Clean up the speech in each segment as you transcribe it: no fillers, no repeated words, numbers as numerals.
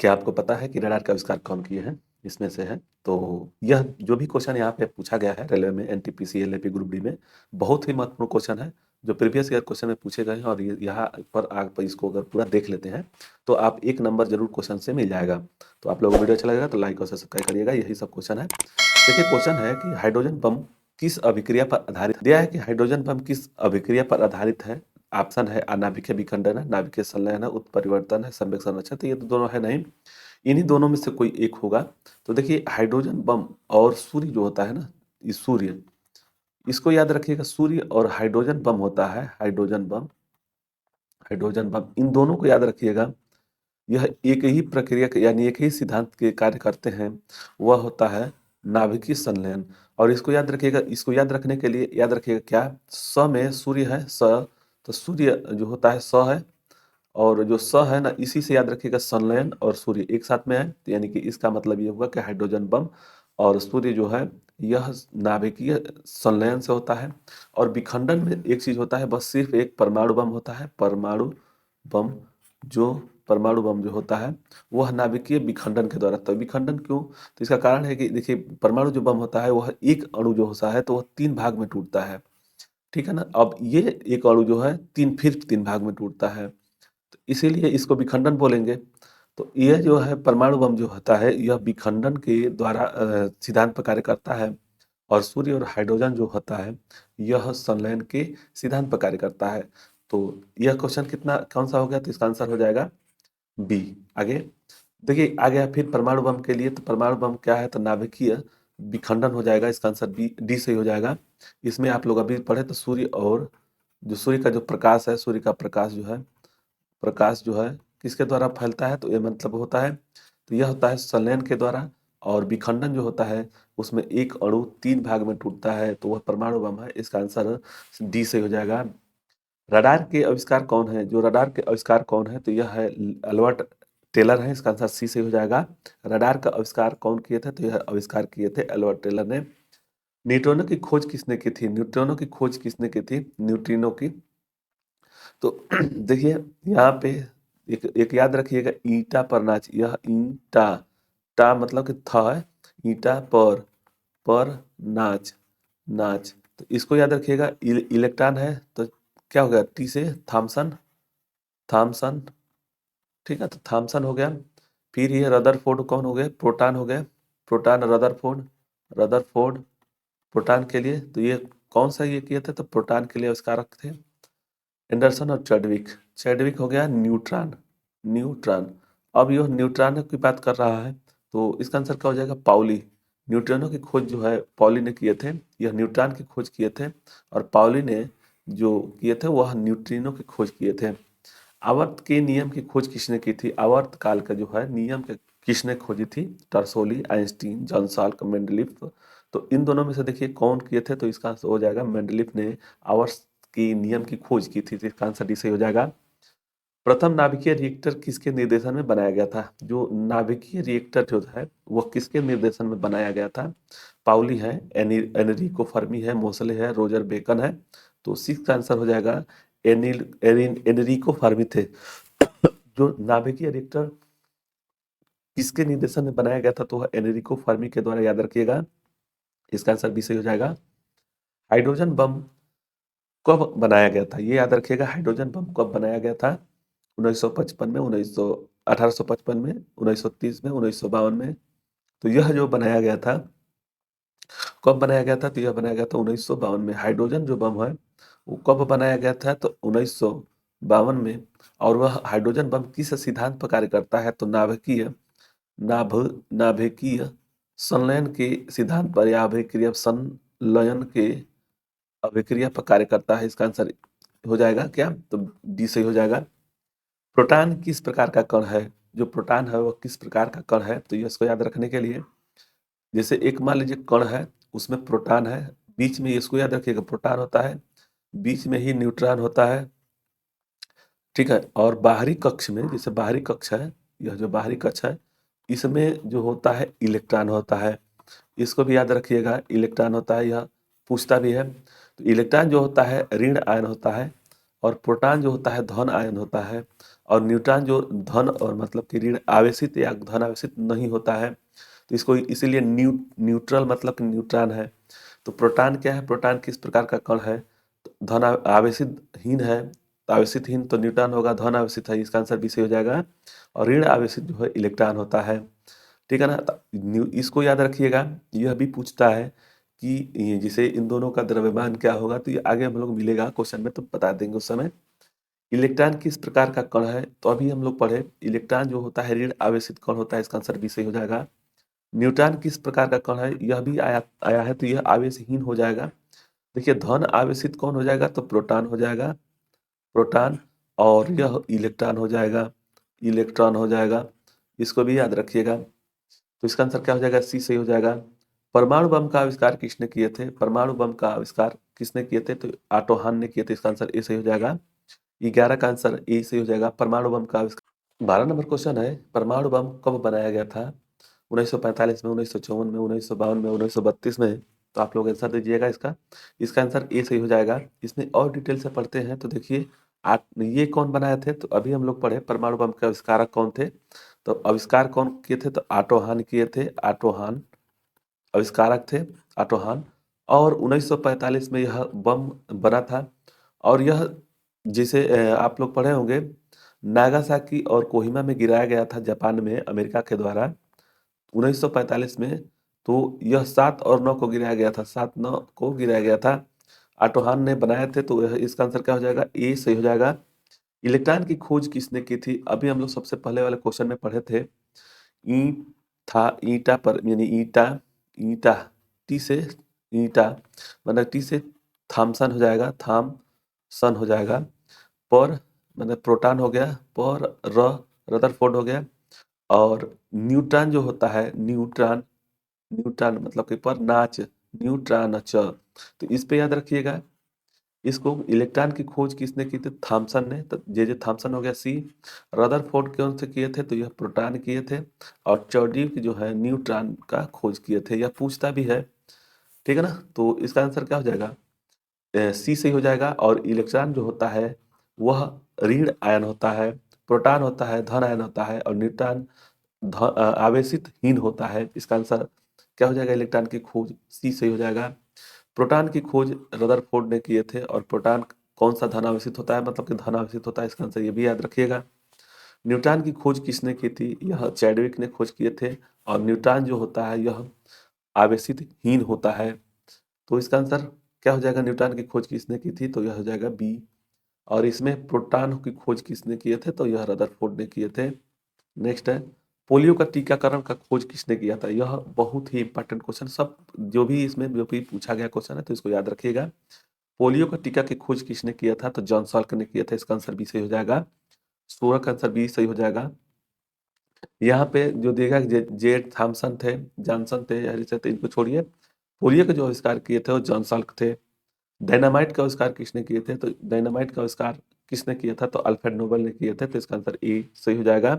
क्या आपको पता है कि रडार का आविष्कार कौन किए हैं? इसमें से है। तो यह जो भी क्वेश्चन यहाँ पे पूछा गया है रेलवे में एनटीपीसी, एलएपी ग्रुप डी में, बहुत ही महत्वपूर्ण क्वेश्चन है, जो प्रीवियस ईयर क्वेश्चन में पूछे गए हैं और ये यहाँ पर आप इसको अगर पूरा देख लेते हैं, तो आप 1 नंबर ज़रूर क्वेश्चन से मिल जाएगा। तो आप लोगों को वीडियो अच्छा लगेगा तो लाइक और सब्सक्राइब करिएगा, यही सब क्वेश्चन है। देखिए क्वेश्चन है कि हाइड्रोजन बम किस अभिक्रिया पर आधारित दिया है कि हाइड्रोजन बम किस अभिक्रिया पर आधारित है? ऑप्शन है नाभिकीय विखंडन है, नाभिकीय संलयन है, उत्परिवर्तन है, संवेग संरक्षण। तो ये तो दोनों है नहीं, इन्हीं दोनों में से कोई एक होगा। तो देखिए हाइड्रोजन बम और सूर्य जो होता है ना, ये सूर्य, इसको याद रखिएगा, सूर्य और हाइड्रोजन बम होता है, हाइड्रोजन बम, हाइड्रोजन बम, इन दोनों को याद रखिएगा। यह एक ही प्रक्रिया यानी एक ही सिद्धांत के कार्य करते हैं, वह होता है नाभिकीय संलयन। और इसको याद रखिएगा, इसको याद रखने के लिए याद रखिएगा क्या, स में सूर्य है, स, तो सूर्य जो होता है स है, और जो स है ना, इसी से याद रखिएगा संलयन और सूर्य एक साथ में है, तो यानी कि इसका मतलब ये होगा कि हाइड्रोजन बम और सूर्य जो है यह नाभिकीय संलयन से होता है। और विखंडन में एक चीज होता है, बस सिर्फ एक परमाणु बम होता है, बम जो परमाणु बम जो होता है वह नाभिकीय विखंडन के द्वारा। तो विखंडन क्यों? तो इसका कारण है कि देखिए परमाणु जो बम होता है वह एक अणु जो होता है तो वह 3 भाग में टूटता है, ठीक है ना। अब ये एक अणु जो है फिर 3 भाग में टूटता है, तो इसीलिए इसको विखंडन बोलेंगे। तो यह जो है परमाणु बम जो होता है यह विखंडन के द्वारा सिद्धांत पर कार्य करता है, और सूर्य और हाइड्रोजन जो होता है यह संलयन के सिद्धांत पर कार्य करता है। तो यह क्वेश्चन कितना कौन सा हो गया? तो इसका आंसर हो जाएगा बी। आगे देखिए आ गया फिर परमाणु बम के लिए, तो परमाणु बम क्या है? तो नाभिकीय विखंडन हो जाएगा, इसका आंसर बी, डी सही हो जाएगा। इसमें आप लोग अभी पढ़े तो सूर्य और जो सूर्य का जो प्रकाश है, सूर्य का प्रकाश जो है किसके द्वारा फैलता है? तो ये मतलब होता है, तो यह होता है संलयन के द्वारा। और विखंडन जो होता है उसमें एक अणु 3 भाग में टूटता है, तो वह परमाणु बम है, इसका आंसर डी से हो जाएगा। रडार के आविष्कार कौन है? जो रडार के आविष्कार कौन है? तो यह है अल्बर्ट टेलर है, इसका आंसर सी से हो जाएगा। रडार का आविष्कार कौन किए थे? तो यह आविष्कार किए थे अल्बर्ट टेलर ने। न्यूट्रॉनों की खोज किसने की थी? न्यूट्रॉनों की खोज किसने की थी? न्यूट्रिनो की। तो देखिए यहाँ पे एक याद रखिएगा, ईटा पर नाच, यह ईटा, टा मतलब कि था है, ईटा पर नाच, नाच, तो इसको याद रखिएगा। इलेक्ट्रॉन है तो क्या हो गया? टी से थॉमसन, थॉमसन, ठीक है, तो थॉमसन हो गया। फिर ये रदरफोर्ड कौन हो गए? प्रोटॉन हो गए, प्रोटॉन रदरफोर्ड, रदरफोर्ड प्रोटॉन के लिए। तो ये कौन सा ये किए थे? तो प्रोटॉन के लिए आविष्कारक थे एंडरसन और चैडविक। चैडविक हो गया न्यूट्रॉन, न्यूट्रॉन। अब यह न्यूट्रॉन की बात कर रहा है, तो इसका आंसर क्या हो जाएगा? पाउली। न्यूट्रॉनों की खोज जो है पाउली ने किए थे, यह न्यूट्रॉन की खोज किए थे, और पाउली ने जो किए थे वह न्यूट्रिनो की खोज किए थे। आवर्त के नियम की खोज किसने की थी? आवर्त काल का जो है नियम के किसने खोजी थी? टर्सोली, आइंस्टीन, जॉन साल्क, मेंडलीफ। तो इन दोनों में से देखिए कौन किए थे? तो इसका आंसर हो जाएगा मेंडलीफ ने आवर्त की नियम की खोज की थी, तो इसका आंसर डी सही हो जाएगा। प्रथम नाभिकीय रिएक्टर किसके निर्देशन में बनाया गया था? जो नाभिकीय रिएक्टर जो है वह किसके निर्देशन में बनाया गया था? पाउली है, एनरिको फर्मी है, मोसले है, रोजर बेकन है। तो सिक्स का आंसर हो जाएगा एनरिको फर्मी थे। जो नाभिकीय रिएक्टर किसके निर्देशन में बनाया गया था? तो वह एनरिको फर्मी के द्वारा, याद रखिएगा, इसका आंसर बी सही हो जाएगा। हाइड्रोजन बम कब बनाया गया था? ये याद रखिएगा, हाइड्रोजन बम कब बनाया गया था? 1955 में, 1855 में, 1930 में, 1952 में। तो यह जो बनाया गया था, कब बनाया गया था? तो यह बनाया गया था 1952 में। हाइड्रोजन जो बम है वो कब बनाया गया था? तो 1952 में। और वह हाइड्रोजन बम किस सिद्धांत पर कार्य करता है? तो नाभिकीय संलयन के सिद्धांत पर, या अभिक्रिया संलयन के अभिक्रिया पर कार्य करता है। इसका आंसर हो जाएगा क्या? तो डी सही हो जाएगा। प्रोटॉन किस प्रकार का कण है? जो प्रोटॉन है वह किस प्रकार का कण है? तो ये इसको याद रखने के लिए, जैसे एक मान लीजिए कण है, उसमें प्रोटॉन है, बीच में, इसको याद रखिएगा, प्रोटॉन होता है, बीच में ही न्यूट्रॉन होता है, ठीक है। और बाहरी कक्ष में, जैसे बाहरी कक्ष है, यह जो बाहरी कक्ष है इसमें जो होता है इलेक्ट्रॉन होता है, इसको भी याद रखिएगा, इलेक्ट्रॉन होता है, यह पूछता भी है। तो इलेक्ट्रॉन जो होता है ऋण आयन होता है, और प्रोटॉन जो होता है धन आयन होता है। और न्यूट्रॉन जो धन और मतलब कि ऋण आवेशित या धन आवेशित नहीं होता है, तो इसको इसीलिए न्यूट्रल मतलब कि न्यूट्रॉन है। तो प्रोटॉन क्या है? प्रोटॉन किस प्रकार का कण है? तो धन आवेशित हीन है, तो आवेशित हीन तो न्यूट्रॉन होगा, धन आवेशित है, इसका आंसर बी सही हो जाएगा। और ऋण आवेशित जो है इलेक्ट्रॉन होता है, ठीक है ना। तो इसको याद रखिएगा, यह भी पूछता है कि जैसे इन दोनों का द्रव्यमान क्या होगा, तो ये आगे हम लोग मिलेगा क्वेश्चन में तो बता देंगे उस समय। इलेक्ट्रॉन किस प्रकार का कण है? तो अभी हम लोग पढ़े इलेक्ट्रॉन जो होता है ऋण आवेशित कण होता है, इसका आंसर भी सही हो जाएगा। न्यूट्रॉन किस प्रकार का कण है? यह भी आया है, तो यह आवेशहीन हो जाएगा। देखिए धन आवेशित कौन हो जाएगा? तो प्रोटॉन हो जाएगा, प्रोटॉन। और यह इलेक्ट्रॉन हो जाएगा, इलेक्ट्रॉन हो जाएगा। इसको भी याद रखिएगा। तो इसका आंसर क्या हो जाएगा? सी सही हो जाएगा। परमाणु बम का आविष्कार किसने किए थे? परमाणु बम का आविष्कार किसने किए थे? तो ऑटो हान ने किए थे, इसका आंसर ए सही हो जाएगा। 11 का आंसर ए सही हो जाएगा। परमाणु बम का आविष्कार। 12 नंबर क्वेश्चन है, परमाणु बम कब बनाया गया था? 1945 में, 1954 में, 1952 में, 1932 में। तो आप लोग आंसर दीजिएगा इसका। इसका आंसर ए सही हो जाएगा। इसमें और डिटेल से पढ़ते हैं तो देखिए ये कौन बनाए थे? तो अभी हम लोग पढ़े परमाणु बम के आविष्कारक कौन थे। तो आविष्कार कौन किए थे? तो ऑटो हान किए थे, ऑटो हान आविष्कारक थे, ऑटो हान। और 1945 में यह बम बना था। और यह जिसे आप लोग पढ़े होंगे, नागासाकी और कोहिमा में गिराया गया था जापान में अमेरिका के द्वारा 1945 में। तो यह 7 और 9 को गिराया गया था, 7 9 को गिराया गया था। ऑटो हान ने बनाए थे, तो इसका आंसर क्या हो जाएगा? ए सही हो जाएगा। इलेक्ट्रॉन की खोज किसने की थी? अभी हम लोग सबसे पहले वाले क्वेश्चन में पढ़े थे। ई था ईटा पर, यानी ईटा, ईटा टी से ईटा, मतलब टी से थॉमसन हो जाएगा, थॉमसन हो जाएगा। पर मतलब प्रोटॉन हो गया, पर रदरफोर्ड हो गया। और न्यूट्रॉन जो होता है, न्यूट्रॉन, न्यूट्रॉन मतलब कि पर नाच, न्यूट्रॉन च। तो इस पे याद रखिएगा। इसको इलेक्ट्रॉन की खोज किसने की थी? थॉमसन ने। तो जे थॉमसन हो गया सी। रदरफोर्ड कौन से किए थे? तो यह प्रोटॉन किए थे। और चौडिक जो है न्यूट्रॉन का खोज किए थे। यह पूछता भी है, ठीक है ना। तो इसका आंसर क्या हो जाएगा? सी सही हो जाएगा। और इलेक्ट्रॉन जो होता है वह ऋण आयन होता है, प्रोटॉन होता है धन आयन होता है, और न्यूट्रॉन आवेशित हीन होता है। इसका आंसर क्या हो जाएगा? इलेक्ट्रॉन की खोज सी सही हो जाएगा। प्रोटॉन की खोज रदरफोर्ड ने किए थे। और प्रोटॉन कौन सा धन आवेशित होता है? मतलब कि धन आवेशित होता है, इसका आंसर ये भी याद रखिएगा। न्यूट्रॉन की खोज किसने की थी? यह चैडविक ने खोज किए थे। और न्यूट्रॉन जो होता है यह आवेशित हीन होता है। तो इसका आंसर क्या हो जाएगा? न्यूट्रॉन की खोज किसने की थी? तो यह हो जाएगा बी। और इसमें प्रोटॉन की खोज किसने किए थे? तो यह रदरफोर्ड ने किए थे। नेक्स्ट है, पोलियो का टीकाकरण का खोज किसने किया था? यह बहुत ही इंपॉर्टेंट क्वेश्चन, सब जो भी इसमें जो भी पूछा गया क्वेश्चन है तो इसको याद रखिएगा। पोलियो का टीका की खोज किसने किया था? तो जॉन साल्क ने किया था। इसका आंसर बी सही हो जाएगा। 16 का आंसर बी सही हो जाएगा। यहाँ पे जो देखा जेड थॉमसन थे, जॉनसन थे, हैरिस थे, इनको छोड़िए। पोलियो का जो आविष्कार किए थे वो जॉन साल्क थे। डायनामाइट का आविष्कार किसने किए थे? तो डायनामाइट का आविष्कार किसने किया था? तो अल्फ्रेड नोबेल ने किए थे। तो इसका आंसर ए सही हो जाएगा।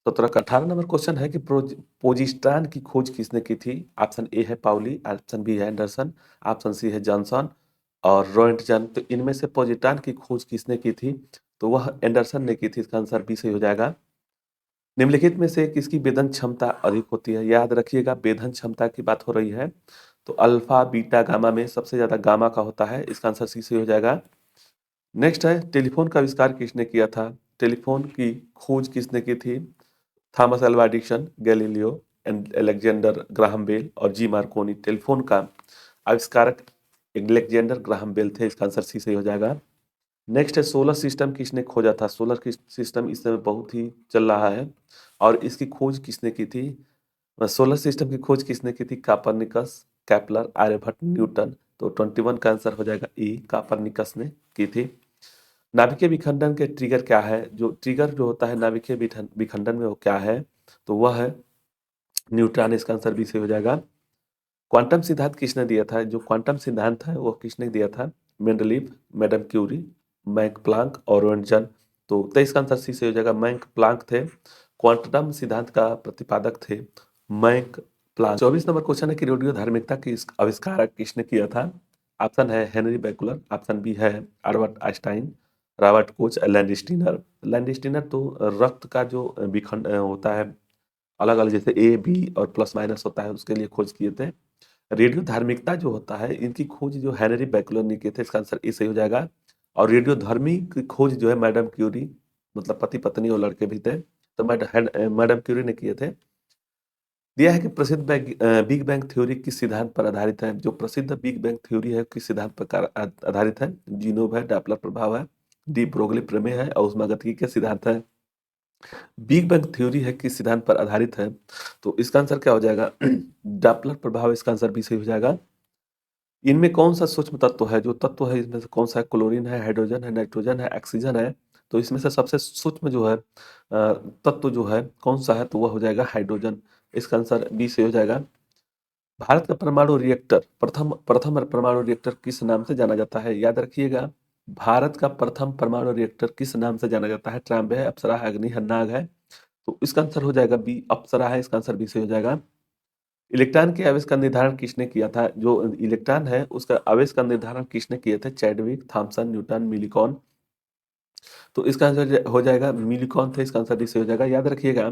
17 का 18 नंबर क्वेश्चन है कि पोजिस्ट्रान की खोज किसने की थी? ऑप्शन ए है पाउली, ऑप्शन बी है एंडरसन, ऑप्शन सी है जॉनसन और रोएंटजन। तो इनमें से पोजिस्ट्रान की खोज किसने की थी? तो वह एंडरसन ने की थी। इसका आंसर बी सही हो जाएगा। निम्नलिखित में से किसकी वेदन क्षमता अधिक होती है? याद रखिएगा, वेदन क्षमता की बात हो रही है। तो अल्फा बीटा गामा में सबसे ज्यादा गामा का होता है। इसका आंसर सी सही हो जाएगा। नेक्स्ट है, टेलीफोन का आविष्कार किसने किया था? टेलीफोन की खोज किसने की थी? Thomas Alva Edison, Galileo, Alexander Graham Bell और जी मार्कोनी। टेलीफोन का आविष्कारक अलेक्जेंडर ग्राहम बेल थे। इसका आंसर सी सही हो जाएगा। नेक्स्ट है, सोलर सिस्टम किसने खोजा था? सोलर सिस्टम इस समय बहुत ही चल रहा है। और इसकी खोज किसने की थी? सोलर सिस्टम की खोज किसने की थी? Copernicus, Kepler, Aryabhata, Newton. तो 21 का आंसर हो जाएगा ई, कापरनिकस ने की थी। नाभिकीय विखंडन के ट्रिगर क्या है? जो ट्रिगर जो होता है नाभिकीय विखंडन में वो क्या है? तो वह है न्यूट्रॉन। इसका आंसर बी से हो जाएगा। क्वांटम सिद्धांत किसने दिया था? जो क्वांटम सिद्धांत है वो किसने दिया था? Mendeleev, madam Curie, Max Planck और रोएंटजन। तो 23 का आंसर सी से हो जाएगा। मैक प्लांक थे, क्वांटम सिद्धांत का प्रतिपादक थे मैक प्लांक। 24 नंबर क्वेश्चन है कि रेडियो धार्मिकता की आविष्कारक किसने किया था? ऑप्शन है हेनरी बैकुलर, ऑप्शन बी है Albert Einstein, Robert Koch, Landsteiner. Landsteiner तो रक्त का जो विखंड होता है अलग अलग, जैसे ए बी और प्लस माइनस होता है, उसके लिए खोज किए थे। रेडियो धार्मिकता जो होता है, इनकी खोज जो हेनरी बैकलर ने किए थे, इसका आंसर ए सही हो जाएगा। और रेडियो धर्मी की खोज जो है मैडम क्यूरी, मतलब पति पत्नी और लड़के भी थे, तो मैडम क्यूरी ने किए थे। दिया है कि प्रसिद्ध बिग बैंग थ्योरी किस सिद्धांत पर आधारित है। जो प्रसिद्ध बिग बैंग थ्योरी है किस सिद्धांत पर आधारित है। जीनोव है, डॉपलर प्रभाव है, डी ब्रोगली प्रमेय है और ऊष्मागतिकी के सिद्धांत है। बिग बैंग थ्योरी है किस सिद्धांत पर आधारित है, तो इसका आंसर क्या हो जाएगा डॉपलर प्रभाव, इसका आंसर भी सही हो जाएगा। इनमें कौन सा सूक्ष्म तत्व है, जो तत्व है इसमें से कौन सा है, क्लोरीन है, हाइड्रोजन है, नाइट्रोजन है, ऑक्सीजन है। तो इसमें से सबसे सूक्ष्म जो है तत्व जो है कौन सा है, तो वह हो जाएगा हाइड्रोजन। इसका आंसर बी से हो जाएगा। भारत का परमाणु रिएक्टर, प्रथम प्रथम परमाणु रिएक्टर किस नाम से जाना जाता है, याद रखिएगा। भारत का प्रथम परमाणु रिएक्टर किस नाम से जाना जाता है। ट्राम्बे है, अप्सरा है, अग्नि है, नाग है। तो इसका आंसर हो जाएगा बी, अप्सरा है, इसका आंसर बी से हो जाएगा। इलेक्ट्रॉन के आवेश का निर्धारण किसने किया था, जो इलेक्ट्रॉन है उसका आवेश का निर्धारण किसने किए थे। Chadwick, Thomson, Newton, Millikan. तो इसका आंसर हो जाएगा मिलिकॉन थे, इसका आंसर डी से हो जाएगा। याद रखिएगा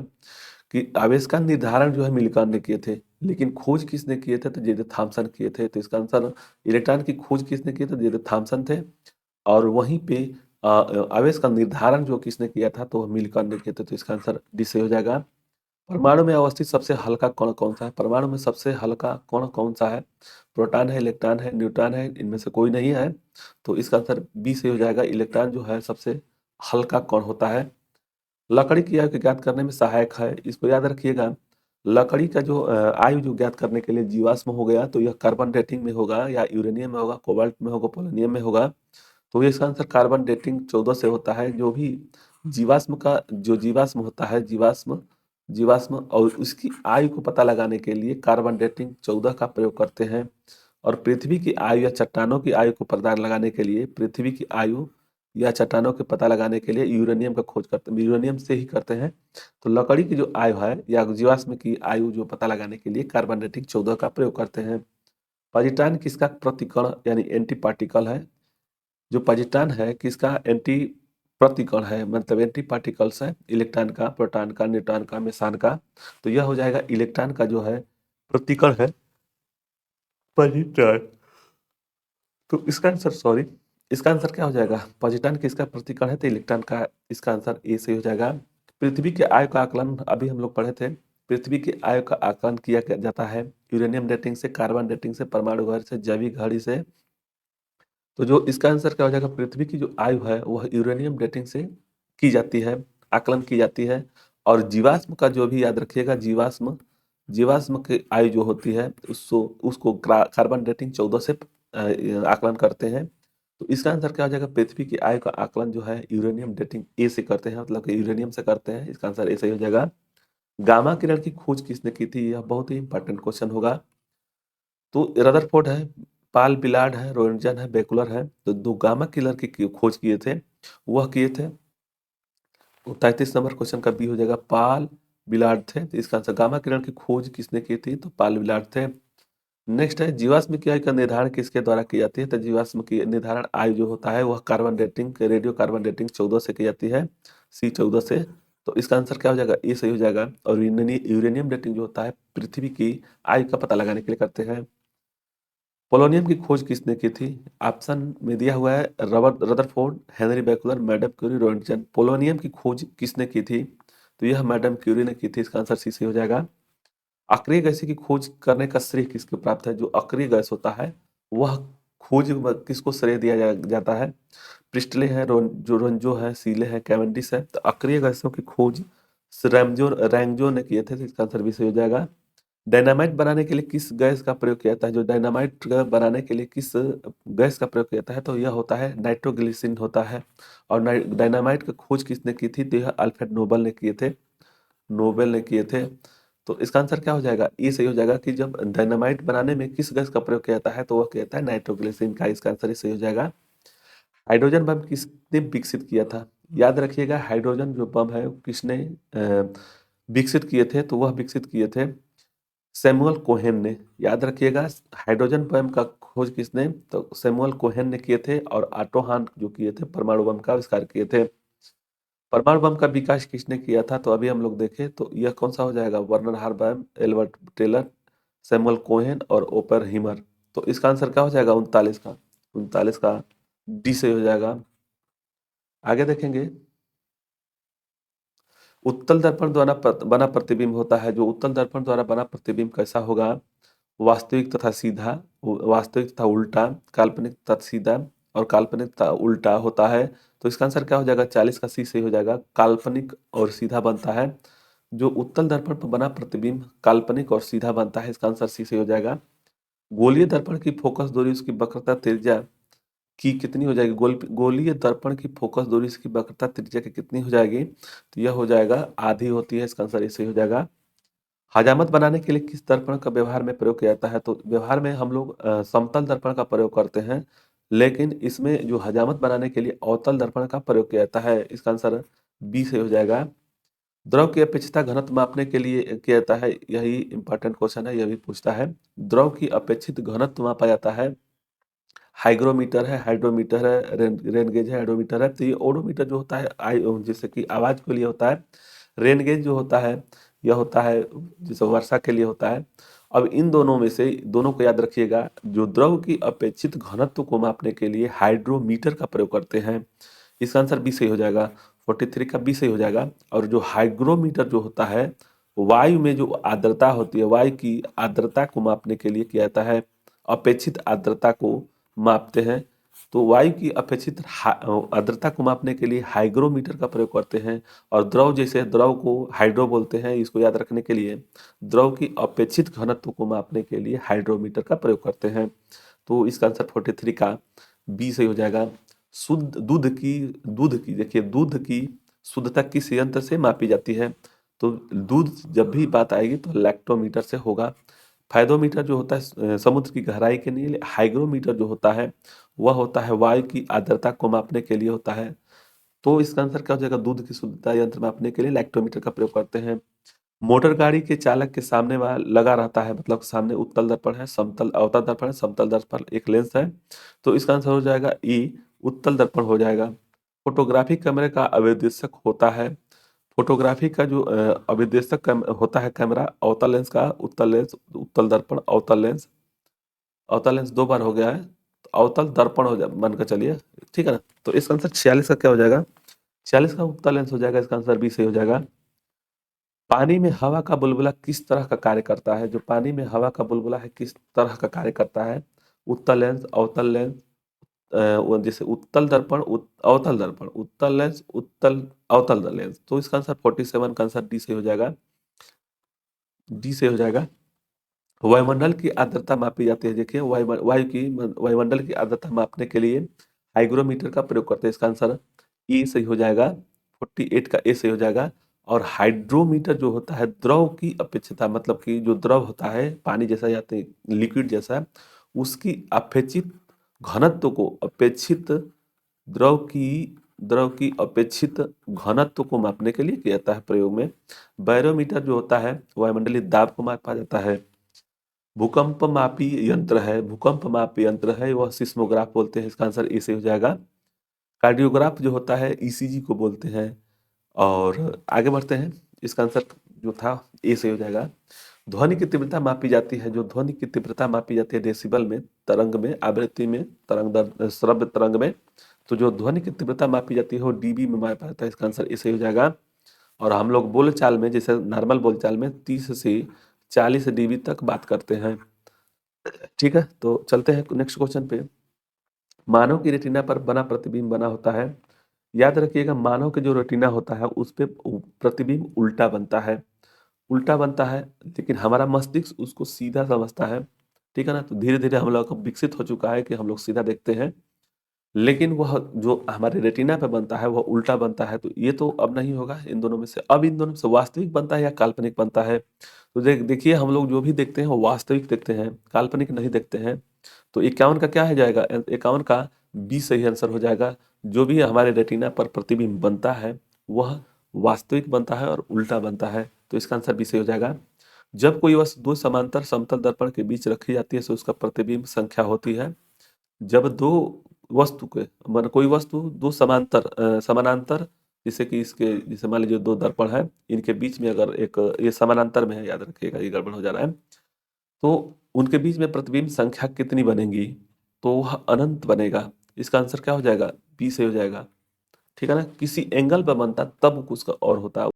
कि आवेश का निर्धारण जो है मिलिकॉन ने किए थे, लेकिन खोज किसने किए थे, तो जे जे थॉमसन किए थे। तो इसका आंसर इलेक्ट्रॉन की खोज किसने की, तो जे जे थॉमसन थे। और वहीं पे आवेश का निर्धारण जो किसने किया था, तो मिलिकॉन ने किए थे। तो इसका आंसर डी से हो जाएगा। परमाणु में अवस्थित सबसे हल्का कण कौन सा है, परमाणु में सबसे हल्का कण कौन सा है। प्रोटॉन है, इलेक्ट्रॉन है, न्यूट्रॉन है, इनमें से कोई नहीं है। तो इसका आंसर बी से हो जाएगा। इलेक्ट्रॉन जो है सबसे हल्का कण होता है। लकड़ी की आयु को ज्ञात करने में सहायक है, इसको याद रखिएगा। लकड़ी का जो आयु जो ज्ञात करने के लिए जीवाश्म हो गया, तो यह कार्बन डेटिंग में होगा या यूरेनियम में होगा, कोबाल्ट में होगा, पोलोनियम में होगा। तो ये इसका आंसर कार्बन डेटिंग 14 से होता है। जो भी जीवाश्म का जो जीवाश्म होता है, जीवाश्म जीवाश्म और उसकी आयु को पता लगाने के लिए कार्बन डेटिंग 14 का प्रयोग करते हैं। और पृथ्वी की आयु या चट्टानों की आयु को पता लगाने के लिए, पृथ्वी की आयु या चट्टानों के पता लगाने के लिए यूरेनियम का खोज करते हैं, यूरेनियम से ही करते हैं। तो लकड़ी की जो आयु है या जीवाश्म की आयु जो पता लगाने के लिए कार्बन डेटिंग 14 का प्रयोग करते हैं। पॉजिट्रॉन किसका प्रतिकण यानी एंटी पार्टिकल है। जो पॉजिट्रॉन है किसका एंटी प्रतिकण है, मतलब एंटी पार्टिकल्स है, इलेक्ट्रॉन का, प्रोटॉन का, न्यूट्रॉन का, मेसान का। तो यह हो जाएगा इलेक्ट्रॉन का जो है प्रतिकण है पॉजिट्रॉन। तो इसका आंसर सॉरी इसका आंसर क्या हो जाएगा, पॉजिट्रॉन किसका प्रतिकण है, तो इलेक्ट्रॉन का। इसका आंसर ए से हो जाएगा। पृथ्वी के आयु का आकलन अभी हम लोग पढ़े थे। पृथ्वी की आयु का आकलन किया जाता है यूरेनियम डेटिंग से, कार्बन डेटिंग से, परमाणु घड़ी से, जैविक घड़ी से। तो जो इसका आंसर क्या हो जाएगा, पृथ्वी की जो आयु है वह यूरेनियम डेटिंग से की जाती है, आकलन की जाती है। और जीवाश्म का जो भी याद रखिएगा, जीवाश्म जीवाश्म की आयु जो होती है उसको उसको कार्बन डेटिंग 14 से आकलन करते हैं। तो इसका आंसर क्या हो जाएगा, पृथ्वी की आयु का आकलन जो है यूरेनियम डेटिंग ए से करते हैं, मतलब कि यूरेनियम से करते हैं। इसका आंसर ए सही हो जाएगा। गामा किरण की खोज किसने की थी, यह बहुत ही इंपॉर्टेंट क्वेश्चन होगा। तो रदरफोर्ड है, पाल बिलार्ड है, रोएंटजन है, बेकुलर है। तो दो गामा किलर की खोज किए थे, वह किए थे। 33 नंबर क्वेश्चन का बी हो जाएगा, पाल बिलार्ड थे। तो इसका आंसर गामा किरण की खोज किसने की थी, तो पाल बिलार्ड थे। नेक्स्ट है जीवाश्म की आयु का निर्धारण किसके द्वारा की जाती है, तो जीवाश्म की निर्धारण आयु जो होता है वह carbon dating, radio carbon dating 14 से की जाती है, सी 14 से। तो इसका आंसर क्या हो जाएगा, ए सही हो जाएगा। और यूरेनियम डेटिंग जो होता है पृथ्वी की आयु का पता लगाने के लिए करते हैं। पोलोनियम की खोज किसने की थी, ऑप्शन में दिया हुआ है Robert Rutherford, Henry Becquerel, madam Curie, Roentgen. Polonium की खोज किसने की थी, तो यह मैडम क्यूरी ने की थी। इसका आंसर सी से हो जाएगा। अक्रिय गैस की खोज करने का श्रेय किसको प्राप्त है, जो अक्रिय गैस होता है वह खोज किसको श्रेय दिया जाता है। प्रिस्टले है, जो रोंजो है, सीले है, कैवेंडिस है। तो अक्रिय गैसों की खोज रैंगजो ने किए थे। तो इसका आंसर भी सही हो जाएगा। डायनामाइट बनाने के लिए किस गैस का प्रयोग किया जाता है, जो डायनामाइट बनाने के लिए किस गैस का प्रयोग किया जाता है, तो यह होता है नाइट्रोग्लिसरीन होता है। और डायनामाइट की खोज किसने की थी, तो यह अल्फ्रेड नोबल ने किए थे, नोबेल ने किए थे। तो इसका आंसर क्या हो जाएगा, ये सही हो जाएगा कि जब डायनामाइट बनाने में किस गैस का प्रयोग किया जाता है, तो वह किया जाता है नाइट्रोग्लिसरीन का। इसका आंसर ये सही हो जाएगा। हाइड्रोजन बम किसने विकसित किया था, याद रखिएगा हाइड्रोजन जो बम है वो किसने विकसित किए थे, तो वह विकसित किए थे सैमुअल कोहेन ने, याद रखिएगा, हाइड्रोजन बम का खोज किसने, तो सैमुअल कोहेन ने किए थे, और ऑटो हान जो किए थे परमाणु बम का आविष्कार किए थे। परमाणु बम का विकास किसने किया था, तो अभी हम लोग देखें तो यह कौन सा हो जाएगा, वर्नर हार्बैम, एल्बर्ट टेलर, सैमुअल कोहेन और ओपर हिमर। तो इसका आंसर क्या हो जाएगा, 39 का, 39 का डी से हो जाएगा। आगे देखेंगे, उत्तल दर्पण द्वारा बना प्रतिबिंब होता है, जो उत्तल दर्पण द्वारा बना प्रतिबिंब कैसा होगा, वास्तविक तथा सीधा, वास्तविक तथा उल्टा, काल्पनिक तथा सीधा और काल्पनिक तथा उल्टा होता है। तो इसका आंसर क्या हो जाएगा, 40 का सी से हो जाएगा, काल्पनिक और सीधा बनता है। जो उत्तल दर्पण पर बना प्रतिबिंब काल्पनिक और सीधा बनता है, इसका आंसर सी से हो जाएगा। गोलीय दर्पण की फोकस दूरी, उसकी वक्रता त्रिज्या की कितनी हो जाएगी, गोलीय दर्पण की फोकस दूरी, इसकी वक्रता त्रिज्या की कितनी हो जाएगी, तो यह हो जाएगा आधी होती है, इसका आंसर इससे हो जाएगा। हजामत बनाने के लिए किस दर्पण का व्यवहार में प्रयोग किया जाता है, तो व्यवहार में हम लोग समतल दर्पण का प्रयोग करते हैं, लेकिन इसमें जो हजामत बनाने के लिए अवतल दर्पण का प्रयोग किया जाता है, इसका आंसर बी से हो जाएगा। द्रव की अपेक्षिता घनत्व मापने के लिए किया जाता है, यही इंपॉर्टेंट क्वेश्चन है, यह भी पूछता है। द्रव की अपेक्षित घनत्व मापा जाता है, हाइग्रोमीटर है, हाइड्रोमीटर है, रेन गेज है, हाइड्रोमीटर है। तो ये ओडोमीटर जो होता है जैसे कि आवाज के लिए होता है, रेन गेज जो होता है यह होता है जैसे वर्षा के लिए होता है। अब इन दोनों में से दोनों को याद रखिएगा, जो द्रव की अपेक्षित घनत्व को मापने के लिए हाइड्रोमीटर का प्रयोग करते हैं, इसका आंसर बी सही हो जाएगा, 43 का बी सही हो जाएगा। और जो हाइग्रोमीटर जो होता है, वायु में जो आर्द्रता होती है, वायु की आर्द्रता को मापने के लिए किया जाता है, अपेक्षित आर्द्रता को मापते हैं। तो वायु की अपेक्षित आर्द्रता को मापने के लिए हाइग्रोमीटर का प्रयोग करते हैं। और द्रव, जैसे द्रव को हाइड्रो बोलते हैं, इसको याद रखने के लिए द्रव की अपेक्षित घनत्व को मापने के लिए हाइड्रोमीटर का प्रयोग करते हैं। तो इसका आंसर 43 का बी सही हो जाएगा। शुद्ध दूध की देखिए, दूध की शुद्धता किस यंत्र से मापी जाती है, तो दूध जब भी बात आएगी तो लैक्टोमीटर से होगा। फायदोमीटर जो होता है समुद्र की गहराई के लिए, हाइग्रोमीटर जो होता है वह होता है वायु की आर्द्रता को मापने के लिए होता है। तो इसका आंसर क्या हो जाएगा, दूध की शुद्धता यंत्र मापने के लिए लैक्टोमीटर का प्रयोग करते हैं। मोटर गाड़ी के चालक के सामने वह लगा रहता है, मतलब सामने उत्तल दर्पण है, समतल अवतल दर्पण है, समतल दर्पण एक लेंस है। तो इसका आंसर हो जाएगा ई, उत्तल दर्पण हो जाएगा। फोटोग्राफी कैमरे का अविदेशक होता है, फोटोग्राफी का जो अविदेशक होता है कैमरा, अवतल लेंस का, उत्तल लेंस, उत्तल दर्पण, अवतल लेंस। अवतल लेंस दो बार हो गया है, तो अवतल दर्पण हो जाए मान कर चलिए, ठीक है ना। तो इसका आंसर 46 का क्या हो जाएगा, 46 का उत्तल लेंस हो जाएगा, इसका आंसर बी सही हो जाएगा। पानी में हवा का बुलबुला किस तरह का कार्य करता है, जो पानी में हवा का बुलबुला है किस तरह का कार्य करता है, उत्तल लेंस, अवतल लेंस, जैसे उत्तल दर्पण, अवतल दर्पण, उत्तल लेंस, उत्तल अवतल लेंस। तो इसका आंसर 47 का आंसर डी से हो जाएगा, डी से हो जाएगा। वायुमंडल की आर्द्रता मापी जाती है, देखिए वायुमंडल की आर्द्रता मापने के लिए हाइग्रोमीटर का प्रयोग करते हैं, इसका आंसर ए सही हो जाएगा, 48 का ए सही हो जाएगा। और हाइड्रोमीटर जो होता है द्रव की अपेक्षिता, मतलब कि जो द्रव होता है पानी जैसा या लिक्विड जैसा, उसकी अपेक्षित घनत्व को, अपेक्षित द्रव की अपेक्षित घनत्व को मापने के लिए किया जाता है प्रयोग में। बैरोमीटर जो होता है वायुमंडलीय दाब को मापा जाता है। भूकंप मापी यंत्र है, भूकंप मापी यंत्र है, वह सिस्मोग्राफ बोलते हैं, इसका आंसर ए से हो जाएगा। कार्डियोग्राफ जो होता है ईसीजी को बोलते हैं। और आगे बढ़ते हैं, इसका आंसर जो था ए से हो जाएगा। ध्वनि की तीव्रता मापी जाती है, जो ध्वनि की तीव्रता मापी जाती है डेसिबल में, तरंग में, आवृत्ति में, तरंग दर, श्रव्य तरंग में। तो जो ध्वनि की तीव्रता मापी जाती है वो डीबी में मापा जाता है, इसका आंसर ए से हो जाएगा। और हम लोग बोलचाल में, जैसे नॉर्मल बोलचाल में 30 से 40 डीबी तक बात करते हैं, ठीक है। तो चलते हैं नेक्स्ट क्वेश्चन पे। मानव की रेटिना पर बना प्रतिबिंब बना होता है, याद रखिएगा मानव के जो रेटिना होता है उस पे प्रतिबिंब उल्टा बनता है, उल्टा बनता है, लेकिन हमारा मस्तिष्क उसको सीधा समझता है, ठीक है ना। तो धीरे धीरे हम लोग का विकसित हो चुका है कि हम लोग सीधा देखते हैं, लेकिन वह जो हमारे रेटिना पे बनता है वह उल्टा बनता है। तो ये तो अब नहीं होगा इन दोनों में से, अब इन दोनों में से वास्तविक बनता है या काल्पनिक बनता है। तो देखिए हम लोग जो भी देखते हैं वो वास्तविक देखते हैं, काल्पनिक नहीं देखते हैं। तो 51 का क्या है जाएगा, 51 का बी सही आंसर हो जाएगा। जो भी हमारे रेटिना पर प्रतिबिंब बनता है वह वास्तविक बनता है और उल्टा बनता है, तो इसका आंसर बी सही हो जाएगा। जब कोई वस्तु दो समांतर समतल दर्पण के बीच रखी जाती है तो उसका प्रतिबिंब संख्या होती है। जब दो वस्तु के मान कोई वस्तु दो समानांतर, जैसे कि इसके जैसे मान लीजिए दो दर्पण है, इनके बीच में अगर एक ये समानांतर में है, याद रखिएगा ये गड़बड़ हो जा रहा है, तो उनके बीच में प्रतिबिंब संख्या कितनी बनेगी, तो वह अनंत बनेगा। इसका आंसर क्या हो जाएगा, बी से हो जाएगा। ठीक है ना, किसी एंगल पर बनता तब उसका और होता है।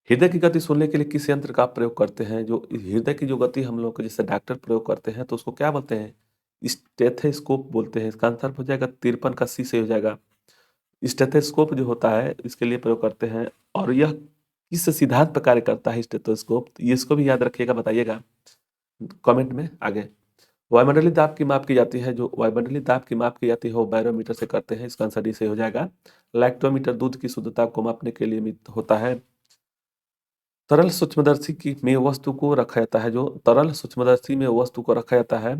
हृदय की गति सुनने के लिए किस यंत्र का आप प्रयोग करते हैं, जो हृदय की जो गति हम लोग जैसे डॉक्टर प्रयोग करते हैं तो उसको क्या बोलते हैं, स्टेथोस्कोप बोलते हैं। इसका आंसर हो जाएगा 53 का सी से हो जाएगा। स्टेथोस्कोप जो होता है इसके लिए प्रयोग करते हैं। और यह किस सिद्धांत पर कार्य करता है स्टेथोस्कोप, ये इसको भी याद रखिएगा, बताइएगा कमेंट में आगे। वायुमंडलीय दाब की माप की जाती है, जो वायुमंडलीय दाब की माप की जाती है वो बैरोमीटर से करते हैं। इसका आंसर डी से हो जाएगा। लैक्टोमीटर दूध की शुद्धता को मापने के लिए होता है। तरल सूक्ष्मदर्शी की में वस्तु को रखा जाता है, जो तरल सूक्ष्मदर्शी में वस्तु को रखा जाता है,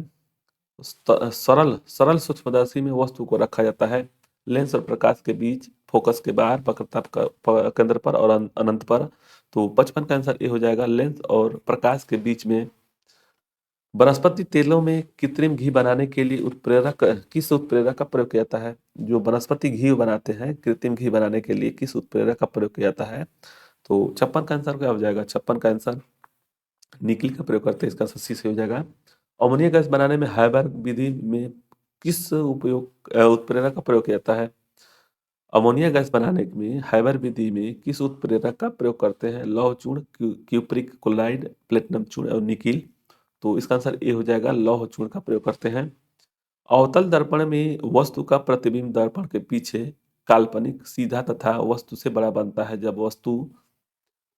सरल सरल सूक्ष्मदर्शी में वस्तु को रखा जाता है लेंस और प्रकाश के बीच, फोकस के बाहर, वक्रता केंद्र पर और अनंत पर। तो 55 का आंसर ये हो जाएगा, लेंस और प्रकाश के बीच में। वनस्पति तेलों में कृत्रिम घी बनाने के लिए उत्प्रेरक किस उत्प्रेरक का प्रयोग किया जाता है, जो वनस्पति घी बनाते हैं कृत्रिम घी बनाने के लिए किस उत्प्रेरक का प्रयोग किया जाता है। तो 56 का आंसर क्या हो जाएगा, 56 का आंसर निकल का प्रयोग करते हैं। इसका सी से हो जाएगा। अमोनिया गैस बनाने में हाइबर विधि में किस उत्प्रेरक का प्रयोग किया जाता है। अमोनिया गैस बनाने में हाइबर विधि में किस उत्प्रेरक का प्रयोग करते हैं, लौह चूर्ण, क्यूप्रिक क्लोराइड, प्लेटिनम चूर्ण और निकिल। तो इसका आंसर ए हो जाएगा, लौह चूर्ण का प्रयोग करते हैं। अवतल दर्पण में वस्तु का प्रतिबिंब दर्पण के पीछे काल्पनिक, सीधा तथा वस्तु से बड़ा बनता है जब वस्तु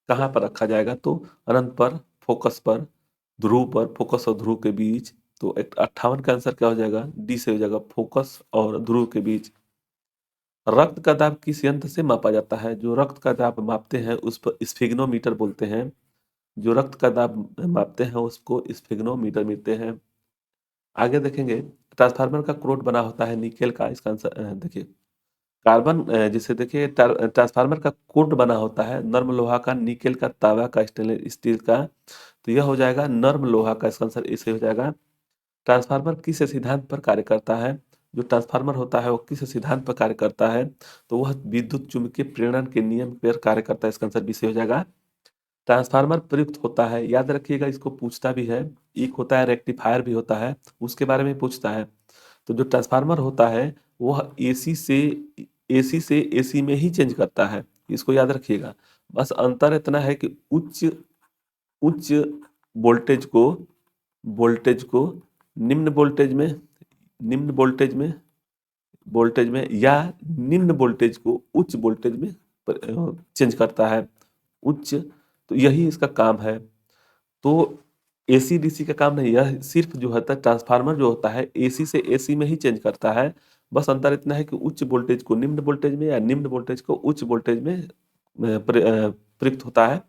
कहाँ पर रखा जाएगा, तो अनंत पर, फोकस पर, ध्रुव पर, फोकस और ध्रुव के बीच। तो 58 का आंसर क्या हो जाएगा, डी से हो जाएगा, फोकस और ध्रुव के बीच। रक्त का दाब किस यंत्र से मापा जाता है, जो रक्त का दाब मापते हैं उस पर स्फिग्नोमीटर बोलते हैं। जो रक्त का दाब मापते हैं उसको स्फिग्नोमीटर मिलते हैं। आगे देखेंगे, ट्रांसफार्मर का क्रोड बना होता है निकेल का। इसका आंसर देखिए, कार्बन जिसे देखिए ट्रांसफार्मर का कोट बना होता है नर्म लोहा का, निकेल का, तांबा का, स्टेनलेस स्टील का। तो यह हो जाएगा नर्म लोहा का। इसका आंसर इसे हो जाएगा। ट्रांसफार्मर किस सिद्धांत पर कार्य करता है, जो ट्रांसफार्मर होता है वो किस सिद्धांत पर कार्य करता है, तो वह विद्युत चुम्बकीय प्रेरण के नियम पर कार्य करता है। इसका आंसर बी से हो जाएगा। ट्रांसफार्मर प्रयुक्त होता है, याद रखिएगा, इसको पूछता भी है। एक होता है रेक्टिफायर भी होता है, उसके बारे में पूछता है। तो जो ट्रांसफार्मर होता है वह एसी से एसी में ही चेंज करता है, इसको याद रखिएगा। बस अंतर इतना है कि उच्च उच्च वोल्टेज को निम्न वोल्टेज में या निम्न वोल्टेज को उच्च वोल्टेज में चेंज करता है। उच्च, तो यही इसका काम है। तो एसी डीसी का काम नहीं, यह सिर्फ जो होता है ट्रांसफार्मर जो होता है एसी से एसी में ही चेंज करता है। बस अंतर इतना है कि उच्च वोल्टेज को निम्न वोल्टेज में या निम्न वोल्टेज को उच्च वोल्टेज में प्रयुक्त होता है।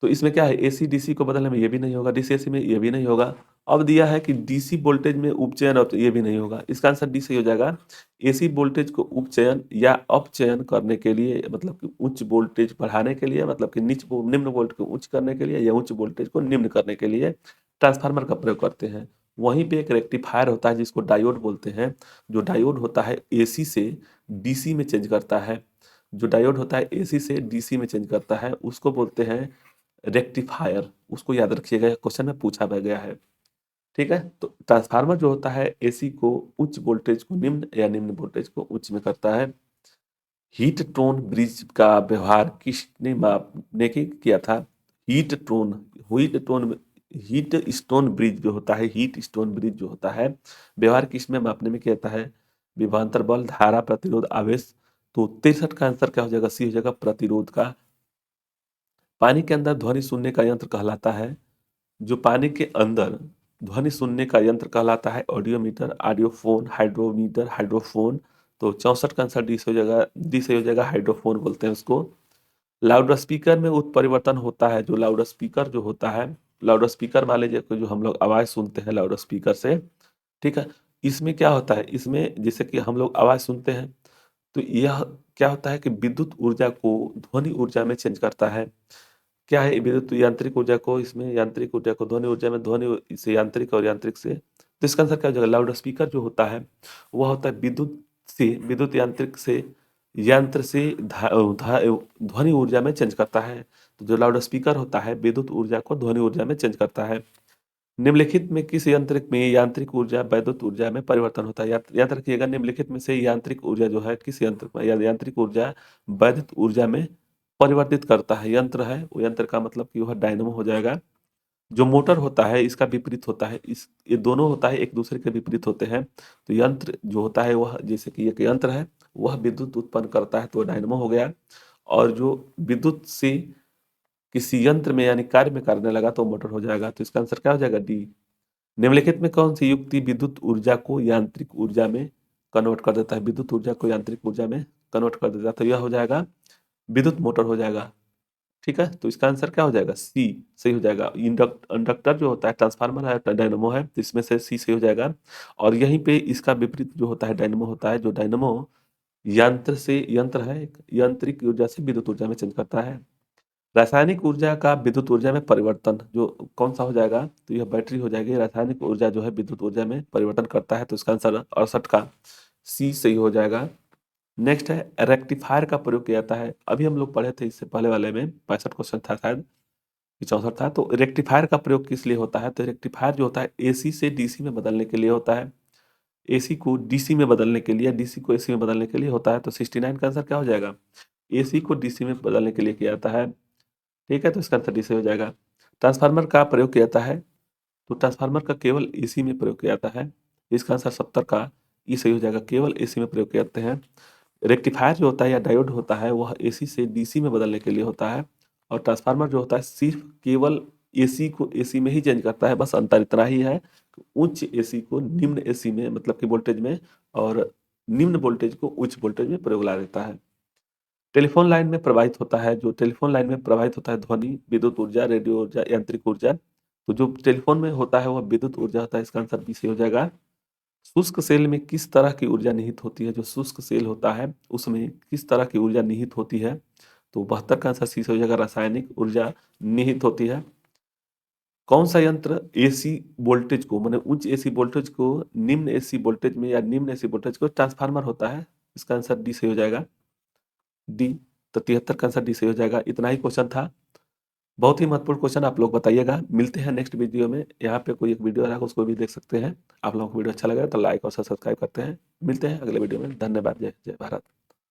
तो इसमें क्या है, एसी डीसी को बदलने में ये भी नहीं होगा, डीसी एसी में ये भी नहीं होगा। अब दिया है कि डीसी वोल्टेज में उपचयन, अब तो ये भी नहीं होगा। इसका आंसर डी से हो जाएगा। एसी वोल्टेज को उपचयन या अपचयन करने के लिए, मतलब कि उच्च वोल्टेज बढ़ाने के लिए, मतलब कि निम्न वोल्ट को उच्च करने के लिए या उच्च वोल्टेज को निम्न करने के लिए ट्रांसफार्मर का प्रयोग करते हैं। वहीं पे एक रेक्टिफायर होता है जिसको डायोड बोलते हैं। जो डायोड होता है एसी से डीसी में चेंज करता है, जो डायोड होता है एसी से डीसी में चेंज करता है उसको बोलते हैं रेक्टिफायर। उसको याद रखिएगा, क्वेश्चन में पूछा गया है। ठीक है, तो ट्रांसफार्मर जो होता है एसी को उच्च वोल्टेज को निम्न या निम्न वोल्टेज को उच्च में करता है। हीट टोन ब्रिज का व्यवहार किसने मापने के किया था। Heat tone heat tone heat stone bridge जो होता है, हीट स्टोन ब्रिज जो होता है, व्यवहार किस में मापने में किया जाता है, विभवांतर बल, धारा, प्रतिरोध, आवेश। तो 63 का आंसर क्या हो जाएगा, सी हो जाएगा, प्रतिरोध का। पानी के अंदर ध्वनि सुनने का यंत्र कहलाता है, जो पानी के अंदर ध्वनि सुनने का यंत्र कहलाता है ऑडियोमीटर, ऑडियोफोन, हाइड्रोमीटर, हाइड्रोफोन। तो 64 का आंसर डी से हो जाएगा, हाइड्रोफोन बोलते हैं उसको। लाउड स्पीकर में उत्परिवर्तन होता है, जो लाउड स्पीकर जो होता है, लाउड स्पीकर मान लीजिए जो हम लोग आवाज़ सुनते हैं लाउड स्पीकर से, ठीक है। इसमें क्या होता है, इसमें जैसे कि हम लोग आवाज़ सुनते हैं तो यह क्या होता है कि विद्युत ऊर्जा को ध्वनि ऊर्जा में चेंज करता है। क्या है विद्युत यांत्रिक ऊर्जा को, इसमें यांत्रिक ऊर्जा को ध्वनि ऊर्जा में, ध्वनि से यांत्रिक और यांत्रिक से, तो इसका आंसर क्या हो जाएगा? लाउड स्पीकर जो होता है वह होता है विद्युत से, विद्युत यांत्रिक से, यंत्र से ध्वनि ऊर्जा में चेंज करता है। तो जो लाउड स्पीकर होता है विद्युत ऊर्जा को ध्वनि ऊर्जा में चेंज करता है। निम्नलिखित में किस यंत्र में यांत्रिक ऊर्जा वैद्युत ऊर्जा में परिवर्तन होता है? याद रखिएगा, निम्नलिखित में से यांत्रिक ऊर्जा जो है किस यंत्र में, यांत्रिक ऊर्जा वैद्युत ऊर्जा में परिवर्तित करता है। यंत्र है वो, यंत्र का मतलब कि वह डायनेमो हो जाएगा। जो मोटर होता है इसका विपरीत होता है, इस ये दोनों होता है एक दूसरे के विपरीत होते हैं। तो यंत्र जो होता है वह, जैसे कि एक यंत्र है वह विद्युत उत्पन्न करता है तो डायनेमो हो गया, और जो विद्युत से किसी यंत्र में यानी कार्य में करने लगा तो मोटर हो जाएगा। तो इसका आंसर क्या हो जाएगा? डी। निम्नलिखित में कौन सी युक्ति विद्युत ऊर्जा को यांत्रिक ऊर्जा में कन्वर्ट कर देता है? विद्युत ऊर्जा को यांत्रिक ऊर्जा में कन्वर्ट कर देता है, तो यह हो जाएगा विद्युत मोटर हो जाएगा। ठीक है, तो इसका आंसर क्या हो जाएगा? सी सही हो जाएगा। इंडक्टर जो होता है ट्रांसफार्मर है, डायनेमो है, तो इसमें से सी सही हो जाएगा। और यहीं पे इसका विपरीत जो होता है डायनेमो होता है, जो डायनेमो यंत्र से, यंत्र है एक, यांत्रिक ऊर्जा से विद्युत ऊर्जा में चेंज करता है। रासायनिक ऊर्जा का विद्युत ऊर्जा में परिवर्तन जो कौन सा हो जाएगा? तो यह बैटरी हो जाएगी। रासायनिक ऊर्जा जो है विद्युत ऊर्जा में परिवर्तन करता है, तो इसका आंसर 68 का सी सही हो जाएगा। नेक्स्ट है रेक्टिफायर का प्रयोग किया जाता है। अभी हम लोग पढ़े थे इससे पहले वाले में 65 क्वेश्चन था शायद, 64 था। तो रेक्टिफायर का प्रयोग किस लिए होता है? तो रेक्टिफायर जो होता है एसी से डीसी में बदलने के लिए होता है। एसी को डीसी में बदलने के लिए, डीसी को एसी में बदलने के लिए होता है। तो 69 का आंसर क्या हो जाएगा? एसी को डीसी में बदलने के लिए किया जाता है। ठीक है, तो इसका आंसर डी से हो जाएगा। ट्रांसफार्मर का प्रयोग किया जाता है, तो ट्रांसफार्मर का केवल एसी में प्रयोग किया जाता है। इसका आंसर 70 का ई सही हो जाएगा, केवल एसी में प्रयोग किए जाते हैं। रेक्टिफायर जो होता है या डायोड होता है वह एसी से डीसी में बदलने के लिए होता है, और ट्रांसफार्मर जो होता है सिर्फ केवल एसी को एसी में ही चेंज करता है। बस अंतर इतना ही है कि उच्च एसी को निम्न एसी में, मतलब कि वोल्टेज में, और निम्न वोल्टेज को उच्च वोल्टेज में प्रयोग ला देता है। टेलीफोन लाइन में प्रवाहित होता है, जो टेलीफोन लाइन में प्रवाहित होता है ध्वनि, विद्युत ऊर्जा, रेडियो ऊर्जा, यांत्रिक ऊर्जा। तो जो टेलीफोन में होता है वह विद्युत ऊर्जा होता है, इसका आंसर बी सही हो जाएगा। शुष्क सेल में किस तरह की ऊर्जा निहित होती है? जो शुष्क सेल होता है उसमें किस तरह की ऊर्जा निहित होती है? तो 72 का आंसर सी से हो जाएगा, रासायनिक ऊर्जा निहित होती है। कौन सा यंत्र एसी वोल्टेज को, माने उच्च एसी वोल्टेज को निम्न एसी वोल्टेज में, या निम्न एसी वोल्टेज को, ट्रांसफार्मर होता है? इसका आंसर डी सही हो जाएगा, डी। तो 73 का आंसर डी सही हो जाएगा। इतना ही क्वेश्चन था, बहुत ही महत्वपूर्ण क्वेश्चन। आप लोग बताइएगा। मिलते हैं नेक्स्ट वीडियो में। यहाँ पे कोई एक वीडियो आ रहा है, उसको भी देख सकते हैं। आप लोगों को वीडियो अच्छा लगा तो लाइक और सब्सक्राइब करते हैं। मिलते हैं अगले वीडियो में। धन्यवाद। जय जय भारत।